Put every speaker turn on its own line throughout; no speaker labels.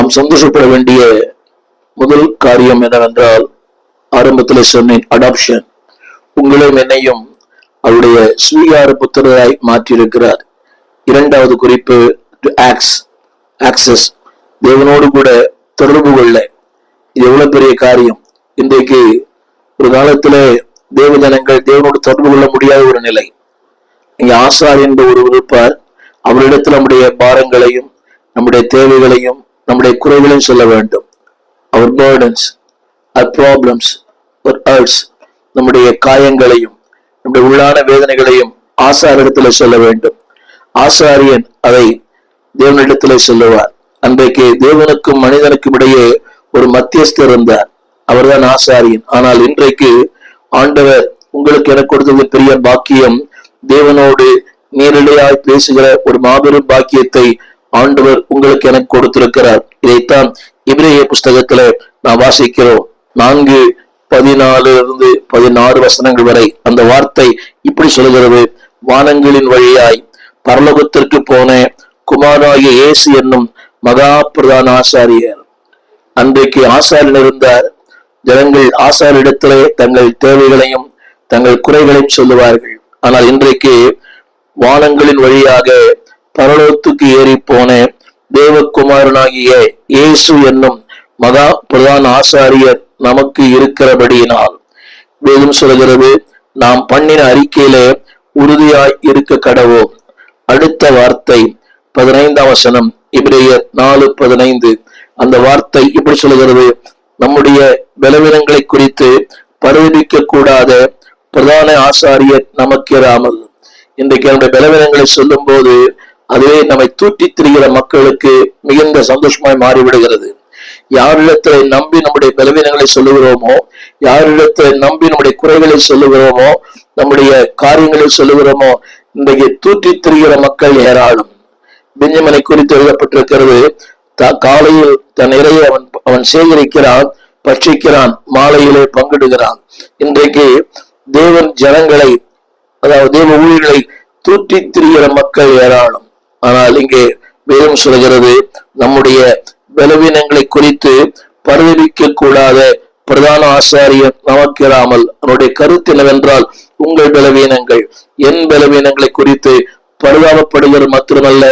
நாம் சந்தோஷப்பட வேண்டிய முதல் காரியம் என்னவென்றால், ஆரம்பத்தில் சொன்னேன், அடாப்ஷன். உங்களையும் என்னையும் அவருடைய ஸ்வீகார புத்திரராய் மாற்றியிருக்கிறார். இரண்டாவது குறிப்பு, டு ஆக்சஸ், தேவனோடு கூட தொடர்பு கொள்ள. இது எவ்வளவு பெரிய காரியம். இன்றைக்கு ஒரு காலத்துல தேவஜனங்கள் தேவனோடு தொடர்பு கொள்ள முடியாத ஒரு நிலை. இங்க ஆசார் என்ற ஒரு இருப்பார். அவரிடத்தில் நம்முடைய பாரங்களையும் நம்முடைய தேவைகளையும் நம்முடைய குறைகளையும் சொல்ல வேண்டும். அவர் பர்டன்ஸ், அவர் ப்ராப்ளம்ஸ், அவர் ஹர்ட்ஸ், நம்முடைய காயங்களையும் நம்முடைய உள்ளான வேதனைகளையும் ஆசாரிடத்துல சொல்ல வேண்டும். ஆசாரியன் அதை தேவனிடத்துல சொல்லுவார். அன்றைக்கு தேவனுக்கும் மனிதனுக்கும் இடையே ஒரு மத்தியஸ்தர் இருந்தார். அவர்தான் ஆசாரியன். ஆனால் இன்றைக்கு ஆண்டவர் உங்களுக்கு எனக்கு கொடுத்தது பெரிய பாக்கியம். தேவனோடு நேரடியாய் பேசுகிற ஒரு மாபெரும் பாக்கியத்தை ஆண்டவர் உங்களுக்கு எனக்கு கொடுத்திருக்கிறார். இதைத்தான் எபிரேய புஸ்தகத்துல நான் வாசிக்கிறோம். 4:14 வசனங்கள் வரை அந்த வார்த்தை இப்படி சொல்கிறது: வானங்களின் வழியாய் பரலோகத்திற்கு போன குமாரனாகிய இயேசு என்னும் மகா பிரதான ஆசாரியர். அன்றைக்கு ஆசாரியன் இருந்தார். ஜனங்கள் ஆசாரிடத்திலே தங்கள் தேவைகளையும் தங்கள் குறைகளையும் சொல்லுவார்கள். ஆனால் இன்றைக்கு வானங்களின் வழியாக பரலோகத்துக்கு ஏறி போன தேவகுமாரனாகிய இயேசு என்னும் மகா பிரதான ஆசாரியர் நமக்கு இருக்கிறபடியினால் வேதம் சொல்கிறது, நாம் பண்ணின அறிக்கையிலே உறுதியாய் இருக்க கடவோம். அடுத்த வார்த்தை 15 வசனம், எபிரேயர் 4:15. அந்த வார்த்தை இப்படி சொல்கிறது: நம்முடைய பலவீனங்களை குறித்து பரிதபிக்க கூடாத பிரதான ஆசாரியர் நமக்கு இராமல். இன்றைக்கு நம்முடைய பலவீனங்களை சொல்லும் போது அதுவே நம்மை தூற்றி திரிகிற மக்களுக்கு மிகுந்த சந்தோஷமாய் மாறிவிடுகிறது. யாரிடத்தை நம்பி நம்முடைய பலவீனங்களை சொல்லுகிறோமோ, யாரிடத்தை நம்பி நம்முடைய குறைகளை சொல்லுகிறோமோ, நம்முடைய காரியங்களை சொல்லுகிறோமோ, இன்றைக்கு தூற்றி திரிகிற மக்கள் ஏராளம். பெஞ்சமினை குறித்து எழுதப்பட்டிருக்கிறது, காலையில் தன் இறையை அவன் சேகரிக்கிறான், பட்சிக்கிறான், மாலையிலே பங்கிடுகிறான். இன்றைக்கு தேவன் ஜனங்களை, அதாவது தேவ ஊழியர்களை தூற்றி திரிகிற மக்கள் ஏராளம். ஆனால் இங்கே வேதம் சொல்கிறது, நம்முடைய பலவீனங்களை குறித்து பரிதபிக்க கூடாத பிரதான ஆசாரியர் நமக்கு இராமல். அவனுடைய கருத்து என்னவென்றால், உங்கள் பலவீனங்கள் என் பலவீனங்களை குறித்து பரிதாபப்படுகிறது மாத்திரமல்ல,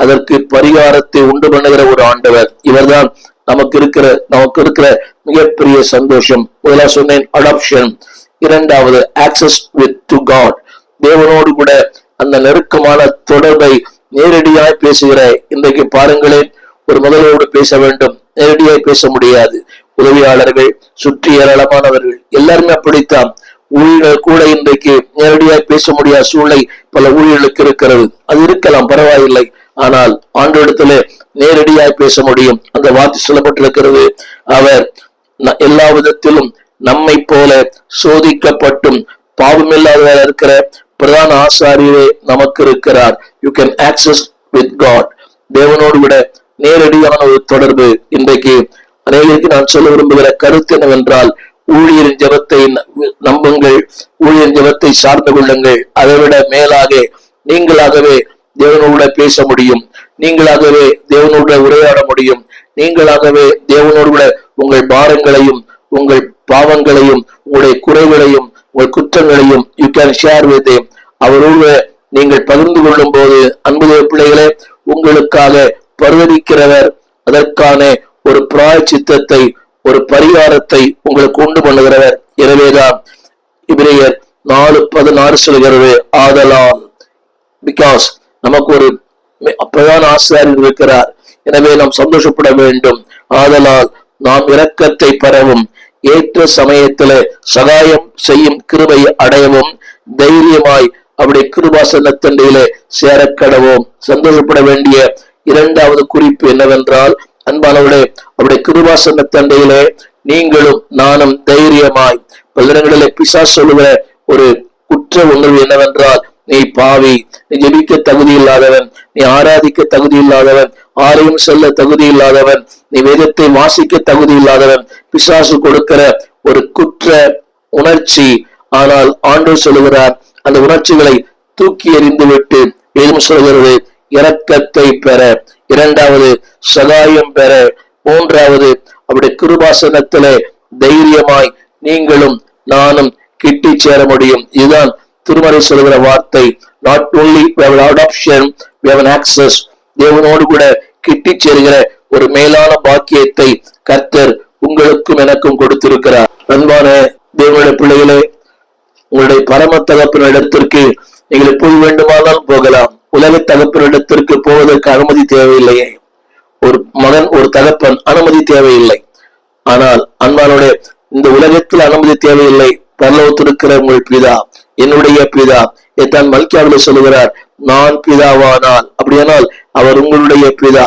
அதற்கு பரிகாரத்தை உண்டு பண்ணுகிற ஒரு ஆண்டவர். இவர்தான் நமக்கு இருக்கிற மிகப்பெரிய சந்தோஷம். முதலாக சொன்னேன், அடாப்ஷன். இரண்டாவது, ஆக்சஸ் வித் டு காட். தேவனோடு கூட அந்த நெருக்கமான தொடர்பை நேரடியாய் பேசுகிற. இன்றைக்கு பாருங்களேன், ஒரு முதலோடு பேச வேண்டும், நேரடியாய் பேச முடியாது. உதவியாளர்கள், சுற்றி ஏராளமானவர்கள், எல்லாருமே அப்படித்தான். ஊழியர்கள் கூட இன்றைக்கு நேரடியாய் பேச முடியாத சூழ்நிலை பல ஊழியர்களுக்கு இருக்கிறது. அது இருக்கலாம், பரவாயில்லை. ஆனால் ஆண்டவரிடத்துல நேரடியாய் பேச முடியும். அந்த வார்த்தை சொல்லப்பட்டிருக்கிறது, அவர் எல்லா விதத்திலும் நம்மை போல சோதிக்கப்பட்டும் பாவமில்லாதவராக இருக்கிற பிரதான ஆசாரியரே நமக்கு இருக்கிறார். You can access with God. தேவனோடு விட நேரடியான ஒரு தொடர்பு. இன்றைக்கு அநேகருக்கு நான் சொல்ல விரும்புகிற கருத்து என்னவென்றால், ஊழியரின் ஜெபத்தை நம்புங்கள், ஊழியரின் ஜெபத்தை சார்ந்து கொள்ளுங்கள். அதை விட மேலாக நீங்களாகவே தேவனோட பேச முடியும், நீங்களாகவே தேவனோட உரையாட முடியும், நீங்களாகவே தேவனோடு கூட உங்கள் பாரங்களையும் உங்கள் பாவங்களையும் உங்களுடைய குறைகளையும் உங்கள் குற்றங்களையும் you can share with him. அவரோடு நீங்கள் பகிர்ந்து கொள்ளும் போது, அன்பு பிள்ளைகளே, உங்களுக்காக பரிதபிக்கிறவர் அதற்கான ஒரு பிராயச்சித்தத்தை, ஒரு பரிகாரத்தை உங்களுக்கு உண்டு பண்ணுகிறவர். எனவேதான் எபிரேயர் 4:16 சொல்கிறது, ஆதலால், பிகாஸ் நமக்கு ஒரு பிரதான ஆசாரியர் இருக்கிறார். எனவே நாம் சந்தோஷப்பட வேண்டும். ஆதலால் நாம் இரக்கத்தை பெறவும் ஏற்ற சமயத்தில சகாயம் செய்யும் கிருபை அடையவும் தைரியமாய் அவருடைய கிருபாசனத்தண்டையிலே சேரக்கடவும். சந்தோஷப்பட வேண்டிய இரண்டாவது குறிப்பு என்னவென்றால், அன்பானவர்களே, அவருடைய கிருபாசனத்தண்டையிலே நீங்களும் நானும் தைரியமாய். பல இடங்களிலே பிசாசு சொல்லுகிற ஒரு குற்ற உணர்வு என்னவென்றால், நீ பாவி, நீ ஜெபிக்க தகுதி இல்லாதவன், நீ ஆராதிக்க தகுதி இல்லாதவன், ஆலயம் செல்ல தகுதி இல்லாதவன், நீ வேதத்தை வாசிக்க தகுதி இல்லாதவன். பிசாசு கொடுக்கிற ஒரு குற்ற உணர்ச்சி. ஆனால் ஆண்டவர் சொல்லுகிறார், அந்த உணர்ச்சிகளை தூக்கி எறிந்து விட்டு வேதம் சொல்கிறது, இரக்கத்தை பெற, இரண்டாவது சகாயம் பெற மூன்றாவது அவருடைய கிருபாசனத்திலே தைரியமாய் நீங்களும் நானும் கிட்டி சேர முடியும். இதுதான் திருமறை சொல்கிற வார்த்தை. Not only we have adoption, we have an access. தேவனோடு கூட கிட்டி சேருகிற ஒரு மேலான பாக்கியத்தை கர்த்தர் உங்களுக்கும் எனக்கும் கொடுத்திருக்கிறார். அன்பான தேவனுடைய பிள்ளைகளே, உங்களுடைய பரம தகப்பனிடத்திற்கு நீங்கள் எப்போது வேண்டுமானாலும் போகலாம். உலக தகப்பனிடத்திற்கு போவதற்கு அனுமதி தேவையில்லையே. ஒரு மகன், ஒரு தகப்பன் அனுமதி தேவையில்லை. ஆனால் அன்பானுடைய இந்த உலகத்தில் அனுமதி தேவையில்லை. பரலோகத்திருக்கிற உங்கள் பிதா, என்னுடைய பிதா, தான் மல்கியாவிலே சொல்லுகிறார், நான் பிதாவானால், அப்படியானால் அவர் உங்களுடைய பிதா,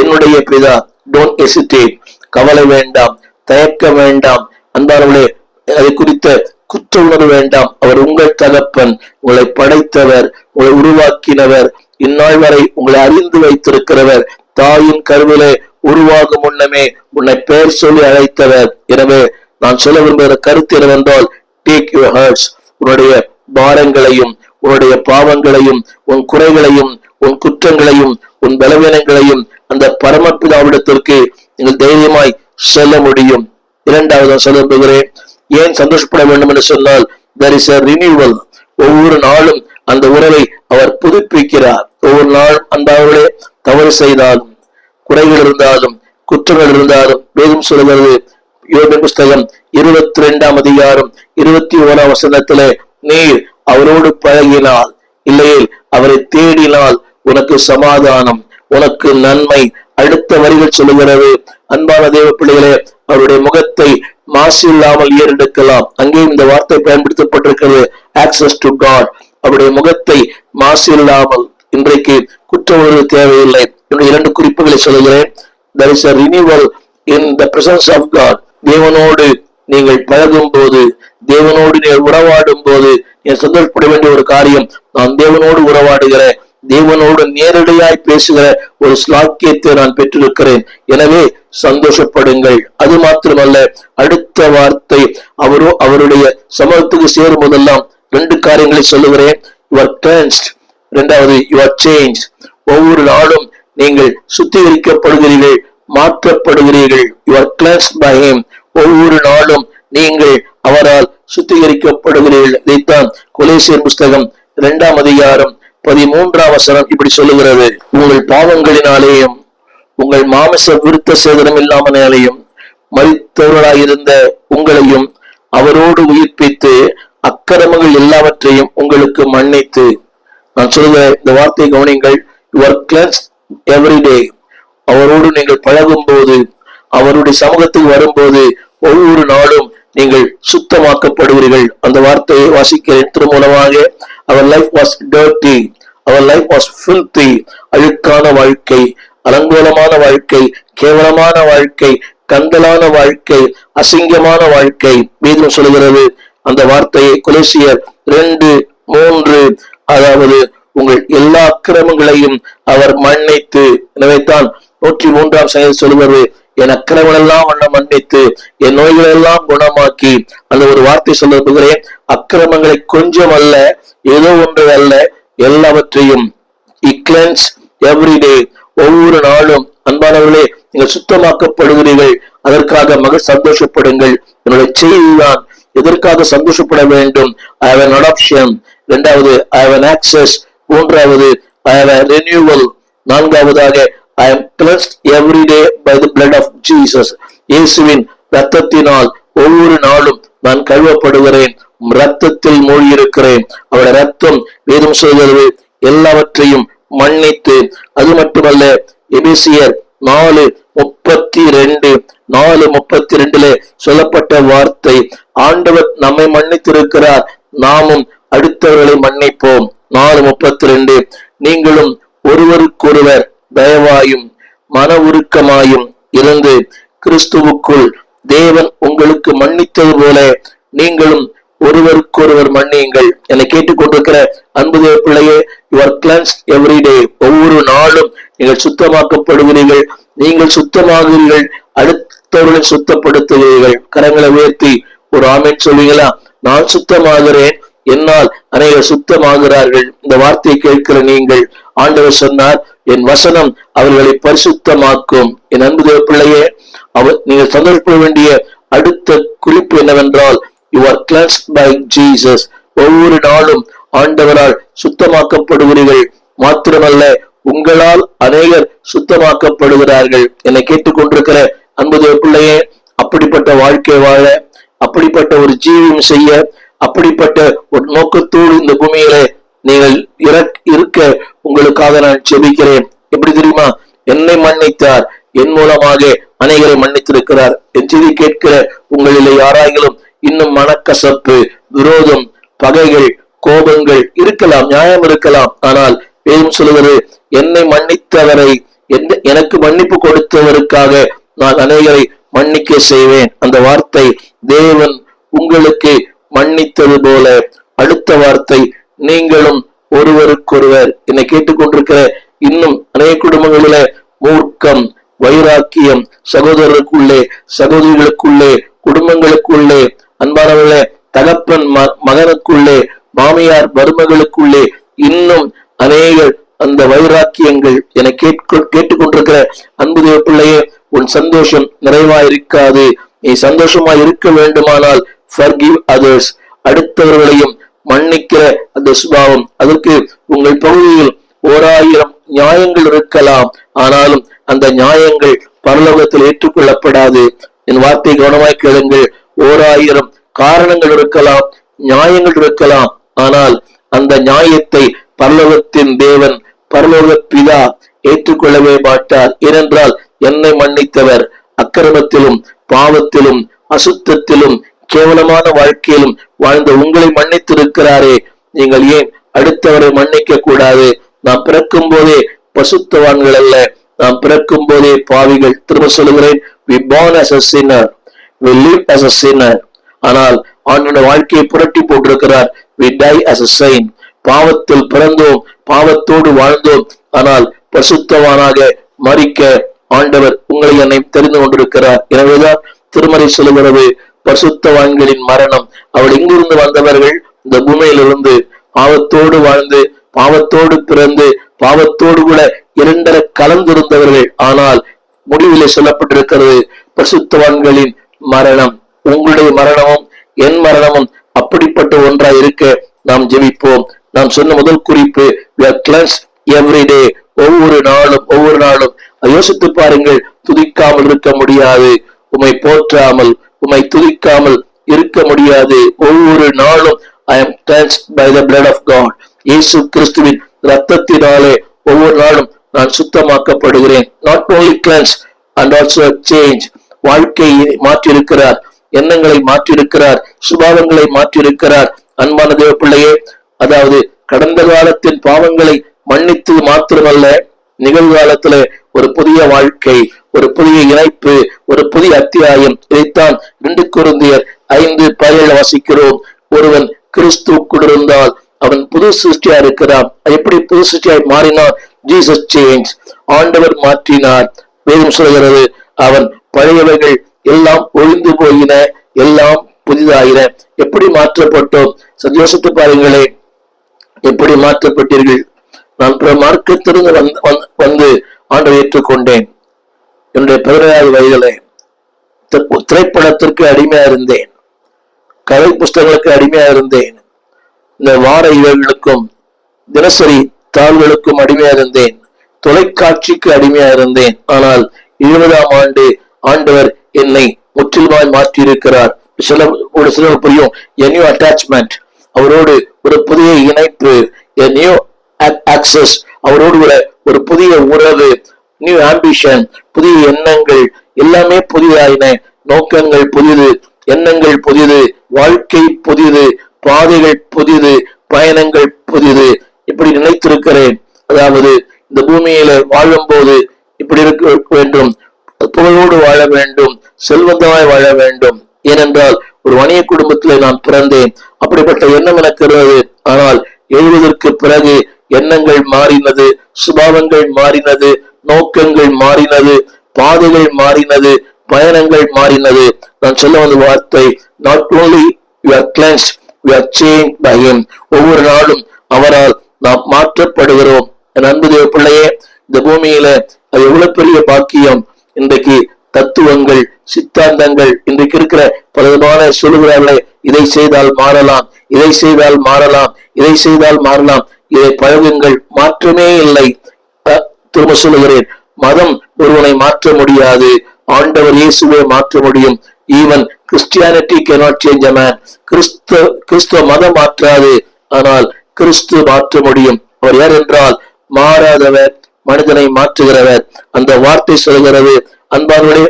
என்னுடைய பிதா. டோன்ட் ஹெசிடேட், கவலை வேண்டாம், தயக்க வேண்டாம். அன்பானவர்களே, அதை குறித்த குற்ற உணர்வு வேண்டாம். அவர் உங்கள் தகப்பன், உங்களை படைத்தவர், உங்களை உருவாக்கினவர், இந்நாள் வரை உங்களை அறிந்து வைத்திருக்கிறவர், தாயின் கருவிலே உருவாகும் முன்னமே உன்னை பெயர் சொல்லி அழைத்தவர். எனவே நான் சொல்ல விரும்புகிற கருத்து என்னவென்றால், டேக் யுவர் ஹர்ட்ஸ், உன்னுடைய பாரங்களையும் உன்னுடைய பாவங்களையும் உன் குறைகளையும் உன் குற்றங்களையும் உன் பலவீனங்களையும் அந்த பரமபிதாவிடத்திற்கு நீங்கள் தைரியமாய் சொல்ல முடியும். இரண்டாவது சொல்ல விரும்புகிறேன், ஏன் சந்தோஷப்பட வேண்டும் என்று சொன்னால், there is a renewal. ஒவ்வொரு நாளும் அந்த உறவை அவர் புதுப்பிக்கிறார். ஒவ்வொரு நாளும் அந்த அவர்களே தவறு செய்தாலும், குறைகள் இருந்தாலும், குற்றங்கள் இருந்தாலும், வேதம் சொல்கிறது யோபின் புஸ்தகம் 22 அதிகாரம் 21 வசனத்திலே, நீர் அவரோடு பழகினால், இல்லையே அவரை தேடினால் உனக்கு சமாதானம், உனக்கு நன்மை. அடுத்த வரிகள் சொல்லுகிறது, அன்பான தேவ பிள்ளைகளே, அவருடைய முகத்தை மாசு இல்லாமல் ஏறெடுக்கலாம். அங்கேயும் இந்த வார்த்தை பயன்படுத்தப்பட்டிருக்கிறது, ஆக்சஸ் டு காட். அவருடைய முகத்தை மாசு இல்லாமல். இன்றைக்கு குற்ற உணர்வு தேவையில்லை. என்னுடைய 2 குறிப்புகளை சொல்லுகிறேன். There is a renewal in the presence of God. தேவனோடு நீங்கள் பழகும் போது, தேவனோடு நீங்கள் உறவாடும் போது நீங்கள் சந்தோஷப்பட வேண்டிய ஒரு காரியம், நான் தேவனோடு உறவாடுகிற, தேவனோடு நேரடியாய் பேசுகிற ஒரு ஸ்லாக்கியத்தை நான் பெற்றிருக்கிறேன். எனவே சந்தோஷப்படுங்கள். அது மாத்திரமல்ல, அடுத்த வார்த்தை, அவருடைய சமூகத்துக்கு சேரும் போதெல்லாம் 2 காரியங்களை சொல்லுகிறேன். You are cleansed. இரண்டாவது, you are changed. ஒவ்வொரு நாளும் நீங்கள் சுத்திகரிக்கப்படுகிறீர்கள், மாற்றப்படுகிறீர்கள். You are cleansed by him. ஒவ்வொரு நாளும் நீங்கள் அவரால் சுத்திகரிக்கப்படுகிறீர்கள். இதைத்தான் கொலோசியர் புஸ்தகம் 2 அதிகாரம் 13 வசனம் இப்படி சொல்லுகிறது, உங்கள் பாவங்களினாலேயும் உங்கள் மாமிச விருத்த சேதனம் இல்லாமலேயும் மரித்தவர்களாயிருந்த உங்களையும் அவரோடு உயிர்ப்பித்து அக்கிரமங்கள் எல்லாவற்றையும் உங்களுக்கு மன்னித்து. நான் சொல்லுகிற இந்த வார்த்தை கவனிங்கள். You are cleansed every day. அவரோடு நீங்கள் பழகும் போது, அவருடைய சமூகத்துக்கு வரும்போது, ஒவ்வொரு நாளும் நீங்கள் சுத்தமாக்கப்படுவீர்கள். அந்த வார்த்தையை வாசிக்கிறேன் திருமூலமாக. Our life was dirty, our life was filthy. அழுக்கான வாழ்க்கை, அலங்கோலமான வாழ்க்கை, கேவலமான வாழ்க்கை, கந்தலான வாழ்க்கை, அசிங்கமான வாழ்க்கை. வேதம் சொல்கிறது அந்த வார்த்தையை கொலோசியர் 2:3, அதாவது உங்கள் எல்லா அக்கிரமங்களையும் அவர் மன்னித்து. எனவே தான் 103 சங்கீதம் சொல்லுவது, என் அக்கிரமங்கள் எல்லாம் மன்னித்து என் நோய்கள் எல்லாம் குணமாக்கி. அந்த ஒரு வார்த்தை சொல்லுகிறேன், அக்கிரமங்களை கொஞ்சம் அல்ல, ஏதோ ஒன்று அல்ல, எல்லாவற்றையும் he cleanse every day. ஒவ்வொரு நாளும் அன்பானவர்களே, நீங்கள் சுத்தமாக்கப்படுகிறீர்கள். அதற்காக சந்தோஷப்படுங்கள். என்னுடைய செய்திதான் எதற்காக சந்தோஷப்பட வேண்டும். I have an adoption. இரண்டாவது, I have an access. மூன்றாவது, I have a renewal. நான்காவதாக, I am cleansed every day by the blood of Jesus. இயேசுவின் இரத்தத்தினால் ஒவ்வொரு நாளும் நான் கழுவப்படுகிறேன், இரத்தத்தில் மூழ்கி இருக்கிறேன். அவருடைய இரத்தம் வேதம் சொல்கிறது எல்லாவற்றையும் மன்னித்து. அது மட்டுமல்ல, எபேசியர் 4:32 சொல்லப்பட்ட வார்த்தை, ஆண்டவர் நம்மை மன்னித்திருக்கிறார், நாமும் அடுத்தவர்களை மன்னிப்போம். 4:32, நீங்களும் ஒருவருக்கொருவர் தயவாயும் மன உருக்கமாயும் இருந்து கிறிஸ்துவுக்குள் தேவன் உங்களுக்கு மன்னித்தது போல நீங்களும் ஒருவருக்கொருவர் மன்னியுங்கள். என்னை கேட்டுக்கொண்டிருக்கிற அன்பு தேவ பிள்ளையே, you are cleansed every day. ஒவ்வொரு நாளும் நீங்கள் சுத்தமாக்கப்படுகிறீர்கள். நீங்கள் சுத்தமாகிறீர்கள், அடுத்தவர்களை சுத்தப்படுத்துகிறீர்கள். கரங்களை உயர்த்தி ஒரு ஆமென் சொல்லுவீங்களா? நான் சுத்தமாகிறேன், என்னால் அநேகர் சுத்தமாகிறார்கள். இந்த வார்த்தையை கேட்கிற நீங்கள், ஆண்டவர் சொன்னார், என் வசனம் அவர்களை பரிசுத்தமாக்கும். என் அன்பு தேவ பிள்ளையே, நீங்கள் சந்தோஷப்பட வேண்டிய அடுத்த குறிப்பு என்னவென்றால், you are cleansed by Jesus. ஒவ்வொரு நாளும் ஆண்டவரால் சுத்தமாக்கப்படுகிறீர்கள். மாத்திரமல்ல, உங்களால் அநேகர் சுத்தமாக்கப்படுகிறார்கள். என்னை கேட்டுக்கொண்டிருக்கிற அன்பு தேவ பிள்ளையே, அப்படிப்பட்ட வாழ்க்கை வாழ, அப்படிப்பட்ட ஒரு ஜீவியம் செய்ய, அப்படிப்பட்ட ஒரு நோக்கத்தோடு இந்த பூமியிலே நீங்கள் இருக்க உங்களுக்காக நான் செபிக்கிறேன். எப்படி தெரியுமா? என்னை மன்னித்தார், என் மூலமாக அநேகரை மன்னித்திருக்கிறார். என் செய்தி கேட்கிற உங்களிலே யாராயிலும் இன்னும் மனக்கசப்பு, விரோதம், பகைகள், கோபங்கள் இருக்கலாம், நியாயம் இருக்கலாம். ஆனால் வேதம் சொல்லுகிறது, என்னை மன்னித்தவரை, எனக்கு மன்னிப்பு கொடுத்தவருக்காக நான் அநேகரை மன்னிக்க செய்வேன். அந்த வார்த்தை தேவன் உங்களுக்கு மன்னித்தது போல, அடுத்த வார்த்தை நீங்களும் ஒருவருக்கொருவர். என்னை கேட்டுக்கொண்டிருக்கிற இன்னும் அநேக குடும்பங்களில மூர்க்கம், வைராக்கியம், சகோதரருக்குள்ளே, சகோதரிகளுக்குள்ளே, குடும்பங்களுக்குள்ளே, அன்பானவர்களே, தகப்பன் மகனுக்குள்ளே, மாமியார் மருமகளுக்குள்ளே இன்னும் அநேக அந்த வைராக்கியங்கள். என கேட்டுக்கொண்டிருக்கிற அன்பு தேவ பிள்ளையே, உன் சந்தோஷம் நிறைவாயிருக்காது. நீ சந்தோஷமா இருக்க வேண்டுமானால் forgive others, அடுத்தவர்களையும் மன்னிக்கிற அந்த சுபாவம். அதற்கு உங்கள் பகுதியில் 1000 நியாயங்கள் இருக்கலாம், ஆனாலும் அந்த நியாயங்கள் பரலோகத்தில் ஏற்றுக்கொள்ளப்படாது. என் வார்த்தை கவனமாய் கேளுங்கள். 1000 காரணங்கள் இருக்கலாம், நியாயங்கள் இருக்கலாம், ஆனால் அந்த நியாயத்தை பரலோகத்தின் தேவன், பரலோக பிதா ஏற்றுக்கொள்ளவே மாட்டார். ஏனென்றால் என்னை மன்னித்தவர் அக்கிரமத்திலும், பாவத்திலும், அசுத்தத்திலும், கேவலமான வாழ்க்கையிலும் வாழ்ந்த உங்களை மன்னித்திருக்கிறாரே. நீங்கள் ஏன் அடுத்தவரை மன்னிக்க கூடாது? நாம் பிறக்கும் போதே பசுத்தவான்கள் அல்ல, நாம் பிறக்கும் போதே பாவிகள். திரும்ப சொல்லுகிறேன், we born as a sinner, we live as a sinner. ஆனால் ஆண்டவருடைய வாழ்க்கையை புரட்டி போட்டிருக்கிறார், we die as a saint. பாவத்தில் பிறந்தோம், பாவத்தோடு வாழ்ந்தோம், ஆனால் பசுத்தவானாக மரிக்க ஆண்டவர் உங்களை என்னை தெரிந்து கொண்டிருக்கிறார். எனவேதான் திருமறை சொல்லுகிறது, பசுத்தவான்களின் மரணம். அவள் எங்கிருந்து வந்தவர்கள்? இந்த பூமியிலிருந்து பாவத்தோடு வாழ்ந்து, பாவத்தோடு பிறந்து, பாவத்தோடு கூட இரண்டரை கலந்திருந்தவர்கள். ஆனால் முடிவிலே சொல்லப்பட்டிருக்கிறது பசுத்தவான்களின் மரணம். உங்களுடைய மரணமும் என் மரணமும் அப்படிப்பட்ட ஒன்றாய் இருக்க நாம் ஜெபிப்போம். நாம் சொன்ன முதல் குறிப்பு, we are cleansed every day. ஒவ்வொரு நாளும் யோசித்து பாருங்கள். துதிக்காமல் இருக்க முடியாது, உம்மை போற்றாமல், உம்மை துதிக்காமல் இருக்க முடியாது. ஒவ்வொரு நாளும் I am cleansed by the blood of God. இயேசு கிறிஸ்துவின் இரத்தத்தினாலே ஒவ்வொரு நாளும் நான் சுத்தமாக்கப்படுகிறேன். not only cleansed and also change. வாழ்க்கையை மாற்றியிருக்கிறார், எண்ணங்களை மாற்றியிருக்கிறார், சுபாவங்களை மாற்றியிருக்கிறார். அன்பான தேவ பிள்ளையே, அதாவது கடந்த காலத்தின் பாவங்களை மன்னித்தது மாத்திரமல்ல, நிகழ்காலத்துல ஒரு புதிய வாழ்க்கை, ஒரு புதிய இணைப்பு, ஒரு புதிய அத்தியாயம். இதைத்தான் 2 கொரிந்தியர் 5:17 வாசிக்கிறோம். ஒருவன் கிறிஸ்துவுக்குள் இருந்தால் அவன் புது சிருஷ்டியா இருக்கிறான். எப்படி புது சிருஷ்டியாய் மாறினார்? ஜீசஸ் சேஞ்ச், ஆண்டவர் மாற்றினார். வேதம் சொல்கிறது, அவன் பழையவைகள் எல்லாம் ஒழிந்து போயின, எல்லாம் புதிதாயின. எப்படி மாற்றப்பட்டோம்? யோசித்து பாருங்களே, எப்படி மாற்றப்பட்டீர்கள்? நான் மார்க்கத்திலிருந்து வந்து ஆண்டவரை ஏற்றுக்கொண்டேன். என்னுடைய 17வது வயதிலே திரைப்படத்திற்கு அடிமையா இருந்தேன், கதை புஸ்தகங்களுக்கு அடிமையா இருந்தேன், இந்த வார இதழ்களுக்கும் தினசரி தாள்களுக்கும் அடிமையா இருந்தேன், தொலைக்காட்சிக்கு அடிமையா இருந்தேன். ஆனால் 20ஆம் ஆண்டு ஆண்டவர் என்னை முற்றிலுமாய் மாற்றி இருக்கிறார். சில புரியும், a new attachment, அவரோடு ஒரு புதிய இணைப்பு, a new access, அவரோடு ஒரு புதிய உறவு, நியூ ஆம்பிஷன், புதிய எண்ணங்கள், எல்லாமே புதிதாயின. நோக்கங்கள் புதிது, எண்ணங்கள் புதிது, வாழ்க்கை புதிது, பாதைகள் புதிது, பயணங்கள் புதிது. இப்படி நினைத்திருக்கிறேன். அதாவது இந்த பூமியில வாழும் போது இப்படி இருக்க வேண்டும், புகழோடு வாழ வேண்டும், செல்வந்தமாய் வாழ வேண்டும். ஏனென்றால் ஒரு வணிக குடும்பத்திலே நான் பிறந்தேன். அப்படிப்பட்ட எண்ணம் எனக்கு இருந்தது. ஆனால் எழுவதற்கு பிறகு எண்ணங்கள் மாறினது, சுபாவங்கள் மாறினது, நோக்கங்கள் மாறினது, பாதைகள் மாறினது, பயணங்கள் மாறினது. நான் சொல்ல வந்த வார்த்தை, not only you are cleansed, we are changed by him. ஒவ்வொரு நாளும் அவரால் நாம் மாற்றப்படுகிறோம். என் அன்பு தேவ பிள்ளையே, இந்த பூமியில அது எவ்வளவு பெரிய பாக்கியம். இன்றைக்கு தத்துவங்கள், சித்தாந்தங்கள் இன்றைக்கு இருக்கிற பலவிதமான சொல்லுகிறார்களே, இதை செய்தால் மாறலாம், இதை செய்தால் மாறலாம், இதை செய்தால் மாறலாம், இதை பழகுங்கள், மாற்றமே இல்லை. திரும்ப சொல்லுகிறேன், மதம் ஒருவனை மாற்ற முடியாது, ஆண்டவர் இயேசுவை மாற்ற முடியும். Even Christianity cannot change a man. கிறிஸ்துவ மதம் மாற்றாது, ஆனால் கிறிஸ்து மாற்ற முடியும். அவர் யார் என்றால் மாறாதவர், மனிதனை மாற்றுகிறவர். அந்த வார்த்தை சொல்கிறது, அன்பானவர்களே,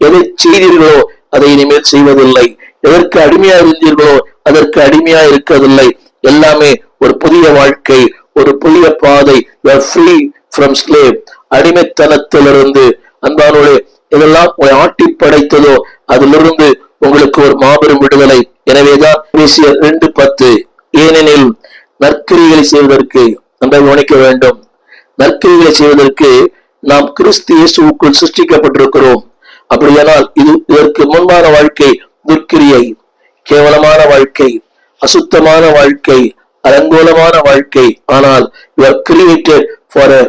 எதை செய்தீர்களோ அதை இனிமேல் செய்வதில்லை, எதற்கு அடிமையா இருந்தீர்களோ அதற்கு அடிமையா இருக்கவில்லை. எல்லாமே ஒரு புதிய வாழ்க்கை, ஒரு புதிய பாதை. You are free from slave. அடிமைத்தனத்திலிருந்து அன்பானவர்களே, இதெல்லாம் ஆட்டி படைத்ததோ அதிலிருந்து உங்களுக்கு ஒரு மாபெரும் விடுதலை. எனவேதான் 2:10, ஏனெனில் நற்கிரிகளை செய்வதற்கு நம்ம கவனிக்க வேண்டும். நற்கிரிகளை செய்வதற்கு நாம் கிறிஸ்து இயேசுவுக்குள் சிருஷ்டிக்கப்பட்டிருக்கிறோம். அப்படியானால் இதற்கு முன்பான வாழ்க்கை துர்க்கிரியை, கேவலமான வாழ்க்கை, அசுத்தமான வாழ்க்கை, அலங்கோலமான வாழ்க்கை. ஆனால் you are created for a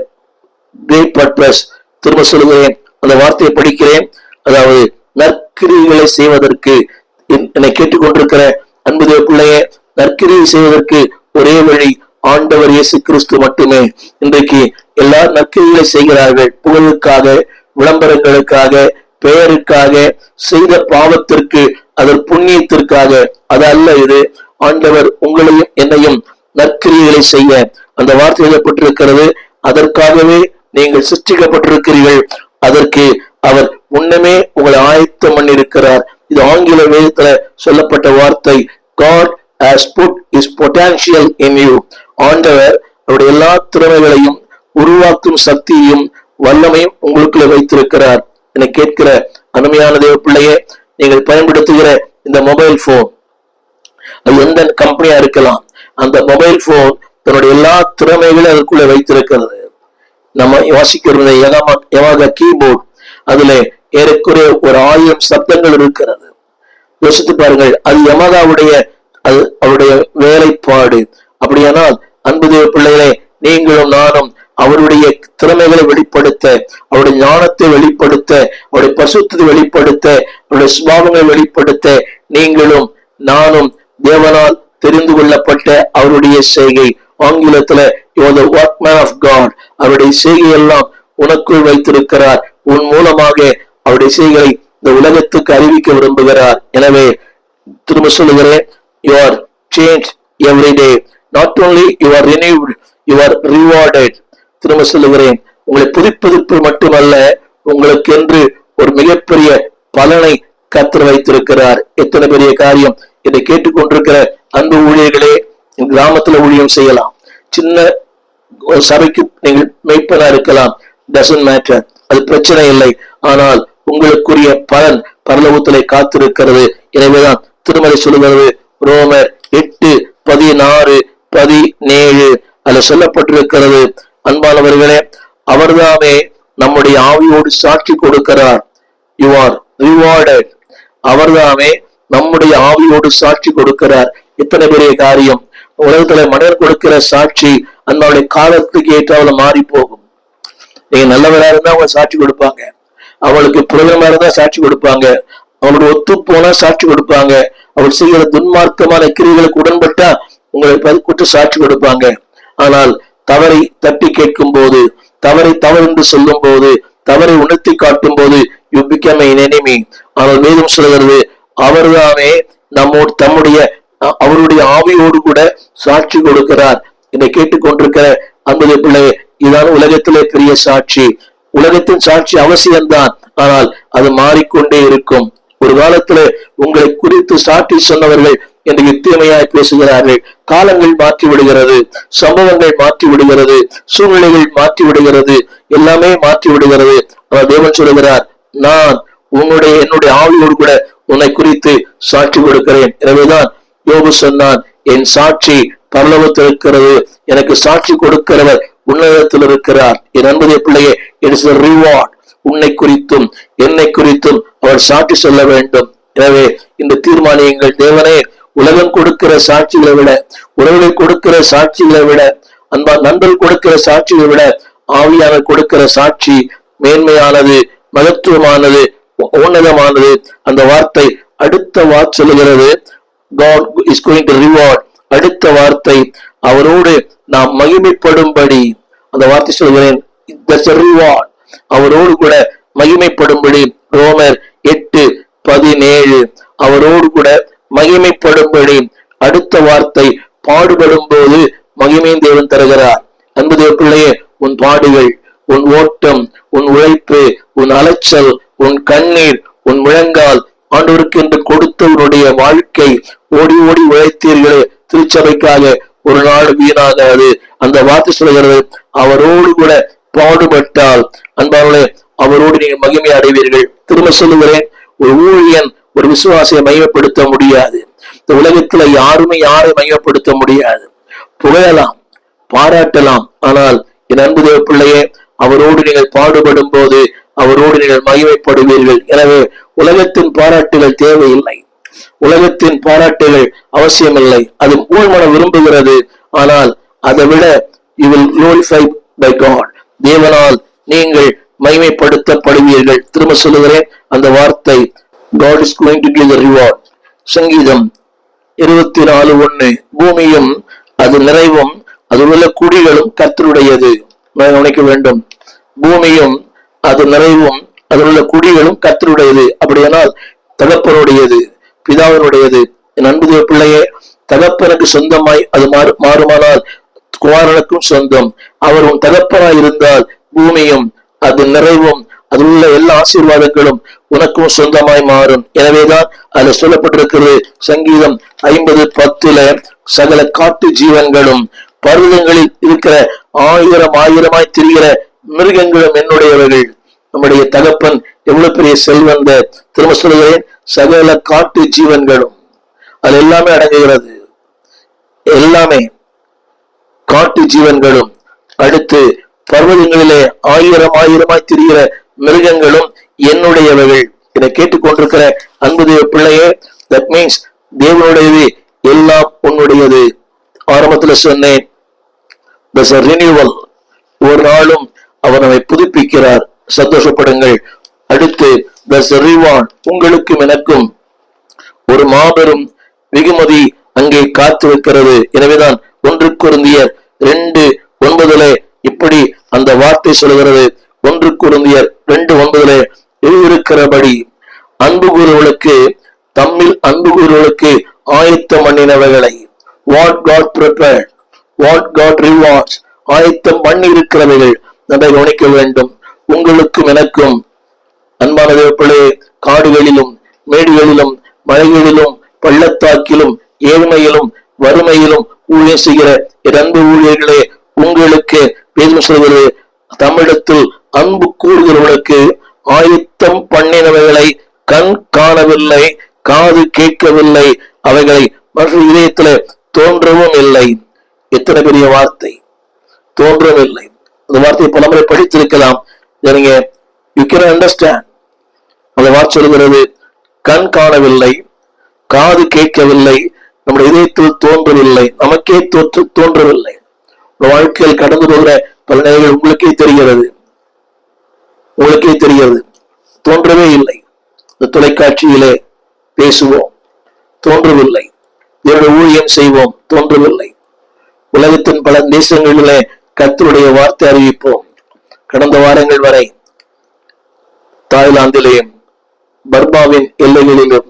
great purpose. திரும்ப சொல்லுகிறேன், அந்த வார்த்தையை படிக்கிறேன். அதாவது நற்கிரிகளை செய்வதற்கு, என்னை கேட்டுக்கொண்டிருக்கிற அன்பு தேவ பிள்ளையே, நற்கிரியை செய்வதற்கு ஒரே வழி ஆண்டவர் இயேசு கிறிஸ்து மட்டுமே. இன்றைக்கு எல்லா நற்கிரிகளை செய்கிறார்கள், புகழுக்காக, விளம்பரங்களுக்காக, பெயருக்காக, செய்த பாவத்திற்கு, அதன் புண்ணியத்திற்காக. அது அல்ல இது. ஆண்டவர் உங்களையும் என்னையும் நற்கிரிகளை செய்ய அந்த வார்த்தை எழுதப்பட்டிருக்கிறது. அதற்காகவே நீங்கள் சிருஷ்டிக்கப்பட்டிருக்கிறீர்கள். அதற்கு அவர் முன்னமே உங்களை ஆயத்தம் பண்ணியிருக்கிறார். இது ஆங்கில வேதத்துல சொல்லப்பட்ட வார்த்தை. God has put his potential in you. ஆண்டவர் அவருடைய எல்லா திறமைகளையும், உருவாக்கும் சக்தியையும், வல்லமையும் உங்களுக்குள்ள வைத்திருக்கிறார். என்னை கேட்கிற அருமையான தேவ பிள்ளையே, நீங்கள் பயன்படுத்துகிற இந்த மொபைல் போன், அது எந்த கம்பெனியா இருக்கலாம், அந்த மொபைல் போன் தன்னுடைய எல்லா திறமைகளையும் அதுக்குள்ள வைத்திருக்கிறது. நம்ம வாசிக்கிற யமகா கீபோர்ட், அதுல ஏறக்குறைய ஒரு 1000 சப்தங்கள் இருக்கிறது. யோசித்து பாருங்கள், அது யமகாவுடைய அவருடைய வேலைப்பாடு. அப்படியானால் அன்பு தேவ பிள்ளைகளே, நீங்களும் நானும் அவருடைய திறமைகளை வெளிப்படுத்த, அவருடைய ஞானத்தை வெளிப்படுத்த, அவருடைய பரிசுத்தத்தை வெளிப்படுத்த, அவருடைய சுபாவங்களை வெளிப்படுத்த, நீங்களும் நானும் தேவனால் தெரிந்து கொள்ளப்பட்ட அவருடைய செய்கை. ஆங்கிலத்துல you are the workman of God. அவருடைய செய்கையெல்லாம் உனக்குள் வைத்திருக்கிறார். உன் மூலமாக அவருடைய செய்கையை இந்த உலகத்துக்கு அறிவிக்க விரும்புகிறார். எனவே திரும்ப சொல்லுகிறேன், you are changed every day. Not only you are renewed, you are rewarded. திரும்ப சொல்லுகிறேன், உங்களை புதுப்பிப்பு மட்டுமல்ல, உங்களுக்கு என்று ஒரு மிகப்பெரிய பலனை கர்த்தர் வைத்திருக்கிறார். எத்தனை பெரிய காரியம்! இதை கேட்டுக்கொண்டிருக்கிற அன்பு ஊழியர்களே, கிராமத்துல ஊழியம் செய்யலாம், சின்ன சபைக்கு நீங்கள் மெய்ப்பனா இருக்கலாம், டசன்ட் மேட்டர், அது பிரச்சனை இல்லை. ஆனால் உங்களுக்குரிய பலன் பரலோகத்திலே காத்திருக்கிறது. எனவேதான் திருமலை சொல்லுகிறது, ரோமர் 8:16-17 அதுல சொல்லப்பட்டிருக்கிறது, அன்பானவர்களே, அவர்தாமே நம்முடைய ஆவியோடு சாட்சி கொடுக்கிறார். You are rewarded. அவர்தாமே நம்முடைய ஆவியோடு சாட்சி கொடுக்கிறார். எத்தனை பெரிய காரியம்! உலகத்துல மனிதர் கொடுக்கிற சாட்சி அன்பாவுடைய காலத்துக்கு ஏற்றாவில் மாறி போகும். நீங்க நல்லவரா இருந்தா அவங்க சாட்சி கொடுப்பாங்க, அவளுக்கு புரோகிரமா இருந்தா சாட்சி கொடுப்பாங்க, அவங்களோட ஒத்து போனா சாட்சி கொடுப்பாங்க, அவள் செய்கிற துன்மார்க்கமான கிரியைகளுக்கு உடன்பட்டா உங்களை பதிக்குற்று சாட்சி கொடுப்பாங்க. ஆனால் தவறை தட்டி கேட்கும் போது, தவறு என்று சொல்லும் போது, தவறை உணர்த்தி காட்டும் போது you become an enemy. ஆனால் வேதம் சொல்கிறது, அவர்தாமே அவருடைய ஆவியோடு கூட சாட்சி கொடுக்கிறார். இதை கேட்டுக்கொண்டிருக்கிற அன்பு பிள்ளையே, இதான் உலகத்திலே பெரிய சாட்சி. உலகத்தின் சாட்சி அவசியம்தான், ஆனால் அது மாறிக்கொண்டே இருக்கும். ஒரு காலத்துல உங்களை குறித்து சாட்சி சொன்னவர்கள் என்று தீமையாய் பேசுகிறார்கள். காலங்கள் மாற்றி விடுகிறது, சம்பவங்கள் மாற்றி விடுகிறது, சூழ்நிலைகள் மாற்றி விடுகிறது, எல்லாமே மாற்றி விடுகிறது. ஆனால் தேவன் சொல்லுகிறார், நான் என்னுடைய ஆவியோடு கூட உன்னை குறித்து சாட்சி கொடுக்கிறேன். எனவேதான் யோபு சொன்னான், என் சாட்சி பரலோகத்தில் இருக்கிறது, எனக்கு சாட்சி கொடுக்கிறவர் உன்னதத்தில் இருக்கிறார். என் அன்புடைய பிள்ளையே, இட் இஸ் a reward. உன்னை குறித்தும் என்னை குறித்தும் அவர் சாட்சி சொல்ல வேண்டும். எனவே இந்த தீர்மானியங்கள், தேவனே, உலகம் கொடுக்கிற சாட்சிகளை விட, உறவுகள் கொடுக்கிற சாட்சிகளை விட, அன்பா நண்பர்கள் கொடுக்கிற சாட்சிகளை விட, ஆவியானவர் கொடுக்கிற சாட்சி மேன்மையானது, மகத்துவமானது, உன்னதமானது. அந்த வார்த்தை அடுத்த வார்த்தை சொல்லுகிறது, God is going to reward. அடுத்த வார்த்தை, அவரோடு நாம் மகிமைப்படும்படி. அந்த வார்த்தை சொல்கிறேன், that's a reward. அவரோடு கூட மகிமைப்படும்படி. ரோமர் 8:17. அவரோடு கூட மகிமைப்படும்படி. அடுத்த வார்த்தை, பாடுபடும் போது மகிமையின் தேவன் தருகிறார். அன்பு தேவ பிள்ளையே, உன் பாடுகள், உன் ஓட்டம், உன் உழைப்பு, உன் அலைச்சல், உன் கண்ணீர், உன் முழங்கால், ஆண்டவருக்கு என்று கொடுத்தவருடைய வாழ்க்கை, ஓடி ஓடி உழைத்தீர்களே திருச்சபைக்காக, ஒரு நாள் வீணாகாது. அந்த வார்த்தை சொல்கிறது, அவரோடு கூட பாடுபட்டால் அன்பார்களே அவரோடு நீங்கள் மகிமை அடைவீர்கள். திரும்ப சொல்லுகிறேன், ஒரு ஊழியன் ஒரு விசுவாசியை மையப்படுத்த முடியாது. இந்த உலகத்துல யாருமே யாரை மையப்படுத்த முடியாது. புகழலாம், பாராட்டலாம், ஆனால் என் அன்பு தேவ பிள்ளையே, அவரோடு நீங்கள் பாடுபடும் போது அவரோடு நீங்கள் மகிமைப்படுவீர்கள். எனவே உலகத்தின் பாராட்டுகள் தேவையில்லை, உலகத்தின் பாராட்டுகள் அவசியமில்லை. அது ஊழ்மனம் விரும்புகிறது. ஆனால் அதை விட you will glorify by God. தேவனால் நீங்கள் மகிமைப்படுத்தப்படுவீர்கள். திரும்ப சொல்லுகிறேன் அந்த வார்த்தை, God is going to give the reward. சங்கீதம் 24:1. பூமியும் அது நிறைவும் அதிலுள்ள குடிகளும் கர்த்தருடையது. நான் கவனிக்க வேண்டும், பூமியும் அது நிறைவும் அதிலுள்ள குடிகளும் கர்த்தருடையது. அப்படியானால் தகப்பனுடையது, பிதாவினுடையது. என் அன்பு தேவ பிள்ளையே, தகப்பனுக்கு சொந்தமாய் அது மாறுமானால் குமாரனுக்கும் சொந்தம். அவர் உன் தகப்பனாய் இருந்தால் பூமியும் அது நிறைவும் அதில் உள்ள எல்லா ஆசீர்வாதங்களும் உனக்கும் சொந்தமாய் மாறும். எனவேதான் அதுல சொல்லப்பட்டிருக்கிறது, சங்கீதம் 50:10, சகல காட்டு ஜீவன்களும் பர்வதங்களில் இருக்கிற ஆயிரமாய் திரிகிற மிருகங்களும் என்னுடையவர்கள். நம்முடைய தகப்பன் எவ்வளவு பெரிய செல்வந்த. திரும்ப சொல்கிறேன், சகல காட்டு ஜீவன்களும், அது எல்லாமே அடங்குகிறது, எல்லாமே காட்டு ஜீவன்களும். அடுத்து பர்வதங்களிலே ஆயிரமாய் திரிகிற மிருகங்களும் என்னுடையவர்கள். இதை கேட்டுக்கொண்டிருக்கிற அன்பு தேவ பிள்ளையே, தட் மீன்ஸ் தேவனுடையது எல்லாம் உன்னுடையது. ஆரம்பத்துல சொன்னேன், there's a renewal. ஒரு நாளும் அவர் நம்மை புதுப்பிக்கிறார், சந்தோஷப்படுங்கள். அடுத்து there's a reward. உங்களுக்கும் எனக்கும் ஒரு மாபெரும் வெகுமதி அங்கே காத்திருக்கிறது. எனவேதான் 1 கொரிந்தியர் 2:9 இப்படி அந்த வார்த்தை சொல்கிறது. 1 கொரிந்தியர் 2:9 எழுதியிருக்கிறபடி, அன்பு கூறுவர்களுக்கு தம்மில் அன்பு கூறுவர்களுக்கு ஆயத்தம் பண்ணினவைகளை, what God prepared, what God rewards, ஆயத்தம் பண்ணி இருக்கிறவைகள் நன்றாக கவனிக்க வேண்டும். உங்களுக்கும் எனக்கும் அன்பான தேவ பிள்ளையே, காடுகளிலும் மேடுகளிலும் மலைகளிலும் பள்ளத்தாக்கிலும் ஏழ்மையிலும் வறுமையிலும் ஊழியம் செய்கிற அன்பு ஊழியர்களே, உங்களுக்கு பேசும் சொல்கிறது, தமிழத்தில் அன்பு கூறுகிறவர்களுக்கு ஆயத்தம் பண்ணினவைகளை கண் காணவில்லை, காது கேட்கவில்லை, அவைகளை மற்ற இதயத்துல தோன்றவும் இல்லை. எத்தனை பெரிய வார்த்தை, தோன்றவும் இல்லை. அந்த வார்த்தையை பலமுறை படித்திருக்கலாம். நீங்க யூ கேன் அண்டர்ஸ்டாண்ட். அந்த வார்த்தை சொல்கிறது, கண் காணவில்லை, காது கேட்கவில்லை, நம்முடைய இதயத்தில் தோன்றவில்லை, நமக்கே தோன்றவில்லை. வாழ்க்கையில் கடந்து போகிற பல நேரங்கள் உங்களுக்கே தெரிகிறது, தோன்றவே இல்லை. இந்த தொலைக்காட்சியிலே பேசுவோம், தோன்றவில்லை. என்னுடைய ஊழியம் செய்வோம், தோன்றவில்லை. உலகத்தின் பல தேசங்களிலே கர்த்தருடைய வார்த்தை அறிவிப்போம். கடந்த வாரங்கள் வரை தாய்லாந்திலேயும் பர்மாவின் எல்லைகளிலும்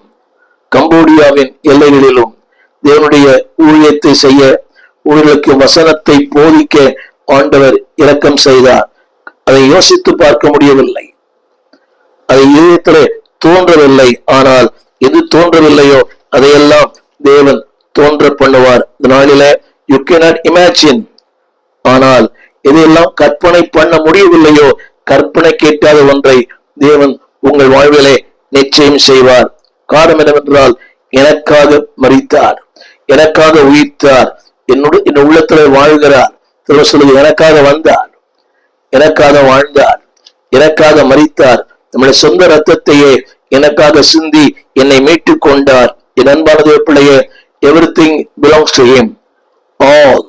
கம்போடியாவின் எல்லைகளிலும் தேவனுடைய ஊழியத்தை செய்ய, ஊழியர்களுக்கு வசனத்தை போதிக்க ஆண்டவர் இரக்கம் செய்தார். அதை யோசித்து பார்க்க முடியவில்லை, அதை இதயத்திலே தோன்றவில்லை. ஆனால் எது தோன்றவில்லையோ அதையெல்லாம் தேவன் தோன்ற பண்ணுவார். இந்த நாளிலே யூ கேனாட் இமேஜின். ஆனால் எதையெல்லாம் கற்பனை பண்ண முடியவில்லையோ, கற்பனை கேட்காத ஒன்றை தேவன் உங்கள் வாழ்விலே நிச்சயம் செய்வார். காரணம் என்னவென்றால், எனக்காக மரித்தார், எனக்காக உயிர்த்தார், என் உள்ளத்திலே வாழ்கிறார். சொல்லுங்க, எனக்காக வந்தார், எனக்காக வாழ்ந்தார், எனக்காக மரித்தார். நம்முடைய சொந்த ரத்தத்தையே எனக்காக சிந்தி என்னை மீட்டுக் கொண்டார். என் அன்பான தேவ பிள்ளையே, everything belongs to him. All,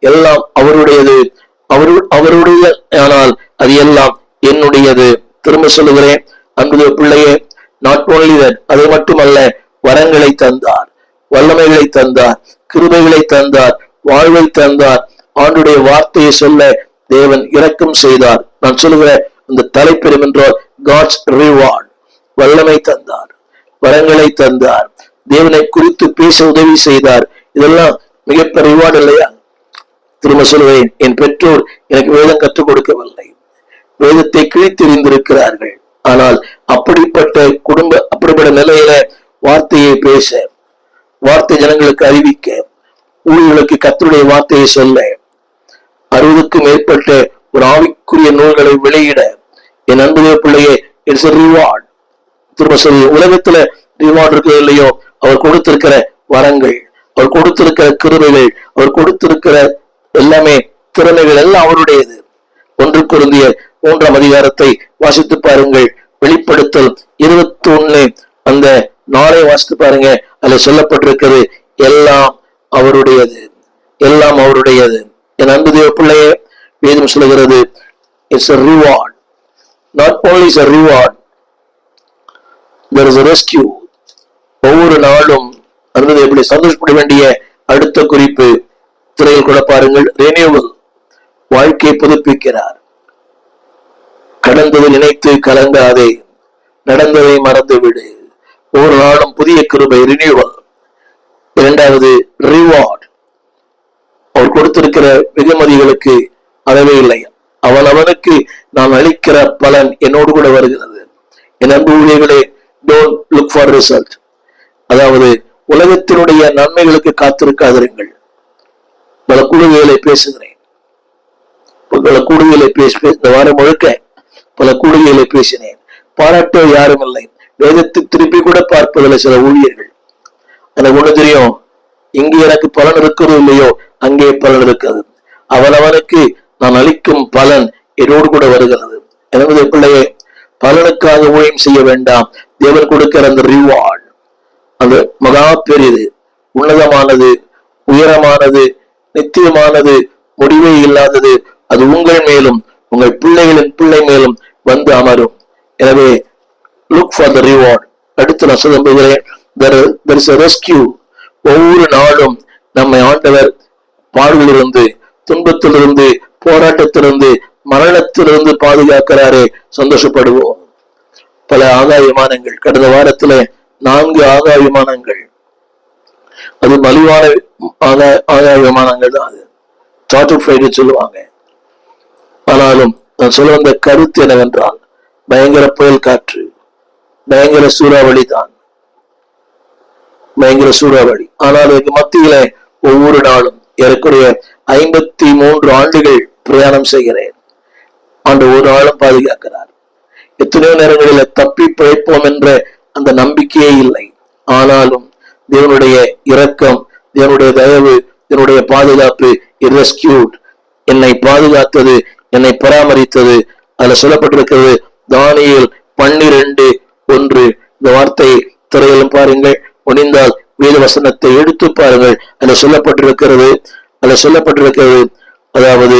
எல்லாம் அவருடையது. அவருடைய அது எல்லாம் என்னுடையது. திரும்ப சொல்லுகிறேன், அன்பு பிள்ளையே, நாட் ஓன்லி தட், அது மட்டுமல்ல, வரங்களை தந்தார், வல்லமைகளை தந்தார், கிருபைகளை தந்தார், வாழ்வை தந்தார். ஆண்டுடைய வார்த்தையை சொல்ல தேவன் இரக்கம் செய்தார். நான் சொல்லுகிற இந்த தலைப்பெறும் என்றால் காட்ஸ் ரிவார்ட். வல்லமை தந்தார், வரங்களை தந்தார், தேவனை குறித்து பேச உதவி செய்தார். இதெல்லாம் மிகப்பெரிய ரிவார்டு இல்லையா? திரும்ப சொல்லுவேன், என் பெற்றோர் எனக்கு வேதம் கற்றுக் கொடுக்கவில்லை, வேதத்தை கிழித்தெறிந்திருக்கிறார்கள். ஆனால் அப்படிப்பட்ட அப்படிப்பட்ட நிலையில வார்த்தையை பேச, வார்த்தை ஜனங்களுக்கு அறிவிக்க, ஊழியர்களுக்கு கர்த்தருடைய வார்த்தையை சொல்ல, 60க்கும் மேற்பட்ட ஒரு ஆவிக்குரிய நூல்களை வெளியிட, என் அன்புடைய பிள்ளையே, இட்ஸ் a reward. திரும்ப சொல்லி, உலகத்துல ரிவார்டு இருக்கோ இல்லையோ, அவர் கொடுத்திருக்கிற வரங்கள், அவர் கொடுத்திருக்கிற கிருபைகள், அவர் கொடுத்திருக்கிற எல்லாமே திறமைகள் எல்லாம் அவருடையது. 1 கொரிந்தியர் 3ஆம் அதிகாரத்தை வாசித்து பாருங்கள். வெளிப்படுத்தல் 21 அந்த நாளை வாசித்து பாருங்க. அதுல சொல்லப்பட்டிருக்கிறது, எல்லாம் அவருடையது, எல்லாம் அவருடையது. என் அன்பு தேவ பிள்ளையே, வேதம் சொல்லுகிறது, it's a reward. Not only is a reward, there is a rescue. ஒவ்வொரு நாளும் அன்பு எப்படி சந்தோஷப்பட வேண்டிய அடுத்த குறிப்பு திரையில் கூட பாருங்கள். ரெனியூவல், வாழ்க்கையை புதுப்பிக்கிறார். கடந்ததை நினைத்து கலங்காதே, நடந்ததை மறந்து விடு. ஒவ்வொரு நாளும் புதிய கிருபை, ரினியூவல். 2வது ரிவார்ட், அவர் கொடுத்திருக்கிற வெகுமதிகளுக்கு அளவே இல்லை. அவனுக்கு நான் அளிக்கிற பலன் என்னோடு கூட வருகிறது. என் அன்பு ஊழியர்களே, டோன்ட் லுக் ஃபார் ரிசல்ட். அதாவது உலகத்தினுடைய நன்மைகளுக்கு காத்திருக்காதிருங்கள். பல கூடுதலை பேசுகிறேன், பல கூடுதலை இந்த வாரம் முழுக்க பல கூடுதலை பேசினேன். பாராட்ட யாரும் இல்லை. வேதத்தை திருப்பி கூட பார்ப்பதில்லை சில ஊழியர்கள். எனக்கு ஒண்ணு தெரியும், இங்கு எனக்கு பலன் இருக்கிறது இல்லையோ, அங்கே பலன் இருக்கிறது. அவனவனுக்கு நான் அளிக்கும் பலன் என்னோடு கூட வருகிறது. எனவே பிள்ளையே, பலனுக்காக ஊழியம் செய்ய வேண்டாம். தேவன் கொடுக்கிற அந்த ரிவார்ட், அந்த மகா பெரியது, உன்னதமானது, உயரமானது, நித்தியமானது, முடிவே இல்லாதது. அது உங்கள் மேலும் உங்கள் பிள்ளைகளின் பிள்ளை மேலும் வந்து அமரும். எனவே லுக் ஃபார் த ரிவார்ட். அடுத்து நான் சொல்லுகிறேன், there is a rescue. ஒவ்வொரு நாளும் நம்மை ஆண்டவர் பாடுகளிலிருந்து, துன்பத்திலிருந்து, போராட்டத்திலிருந்து, மரணத்திலிருந்து பாதுகாக்கிறாரே, சந்தோஷப்படுவோம். பல ஆகாய விமானங்கள், கடந்த வாரத்துல 4 ஆகாய விமானங்கள், அது மலிவான ஆகாய விமானங்கள் தான், அது சார்ட்டர் ஃபிளைட் சொல்லுவாங்க. ஆனாலும் நான் சொல்ல வந்த கருத்து என்னவென்றால், பயங்கர புயல் காற்று, பயங்கர சூறாவளி தான், பயங்கர சூறாவளி. ஆனால் இதுக்கு மத்தியில ஒவ்வொரு நாளும் ஏறக்குறைய 53 ஆண்டுகள் பிரயாணம் செய்கிறேன். ஆண்டு ஒரு நாளும் பாதுகாக்கிறார். எத்தனையோ நேரங்களில் தப்பி பிழைப்போம் என்ற அந்த நம்பிக்கையே இல்லை. ஆனாலும் தேவனுடைய இரக்கம், தேவனுடைய தயவு, தேவனுடைய பாதுகாப்பு, ரெஸ்கியூட், என்னை பாதுகாத்தது, என்னை பராமரித்தது. அதுல சொல்லப்பட்டிருக்கிறது, தானியேல் 12:1. இந்த வார்த்தையை திரையிலும் பாருங்கள், முடிந்தால் வேத வசனத்தை எடுத்து பாருங்கள். அதுல சொல்லப்பட்டிருக்கிறது, அதாவது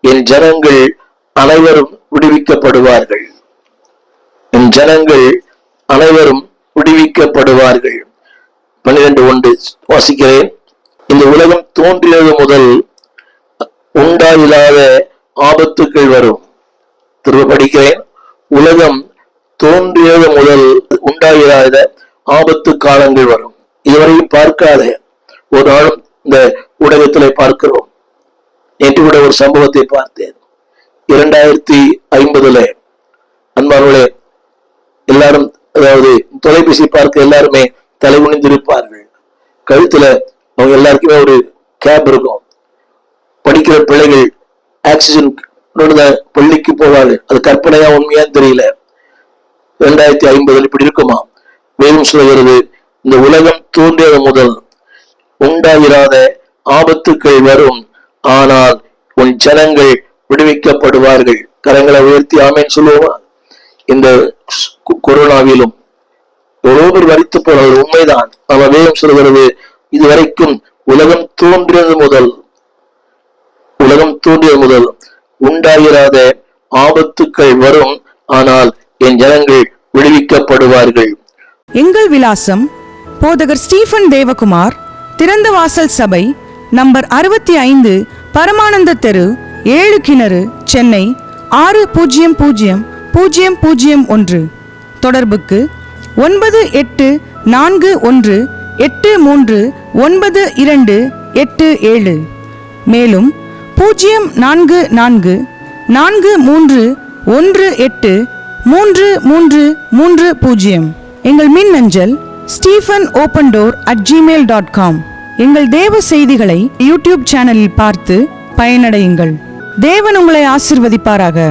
என் ஜனங்கள் அனைவரும் விடுவிக்கப்படுவார்கள், என் ஜனங்கள் அனைவரும் விடுவிக்கப்படுவார்கள். 12:1 வாசிக்கிறேன். இந்த உலகம் தோன்றியது முதல் உண்டாயில்லாத ஆபத்துக்கள் வரும். திரும்ப படிக்கிறேன். உலகம் தோன்றியது முதல் உண்டாயில்லாத ஆபத்து காலங்கள் வரும். இதுவரையும் பார்க்காத ஒரு நாளும் இந்த ஊடகத்திலே பார்க்கிறோம். நேற்று கூட ஒரு சம்பவத்தை பார்த்தேன். 2050 அன்பார்களே, எல்லாரும், அதாவது தொலைபேசி பார்க்க எல்லாருமே தலை குனிந்திருப்பார்கள். கழுத்துல அவங்க எல்லாருக்குமே ஒரு கேப் இருக்கும். படிக்கிற பிள்ளைகள் ஆக்சிஜன் பள்ளிக்கு போவார்கள். அது கற்பனையா உண்மையான்னு தெரியல. 2050 இப்படி இருக்குமா? வேதம் சொல்கிறது, இந்த உலகம் தோன்றியது முதல் உண்டாயிராத ஆபத்துக்கள் வரும், ஆனால் உன் ஜனங்கள் விடுவிக்கப்படுவார்கள். கரங்களை உயர்த்தி ஆமேன் சொல்லுவோமா? இந்த கொரோனாவிலும் ஒருவர் வரித்து போனது உண்மைதான். அவன் வேதம் சொல்கிறது, இதுவரைக்கும் உலகம் தோன்றியது முதல் உண்டாயிராத ஆபத்துக்கள் வரும், ஆனால் என் ஜனங்கள் விடுவிக்கப்படுவார்கள்.
எங்கள் விலாசம்: போதகர் ஸ்டீபன் தேவகுமார், திறந்த வாசல் சபை, நம்பர் 65, பரமானந்த தெரு, 7 கிணறு, சென்னை 600001. தொடர்புக்கு 9841839287. மேலும் 0443183330. எங்கள் மின்னஞ்சல் stephenopendor@gmail.com. எங்கள் தேவ செய்திகளை யூடியூப் சேனலில் பார்த்து பயனடையுங்கள். தேவன் உங்களை ஆசீர்வதிப்பாராக.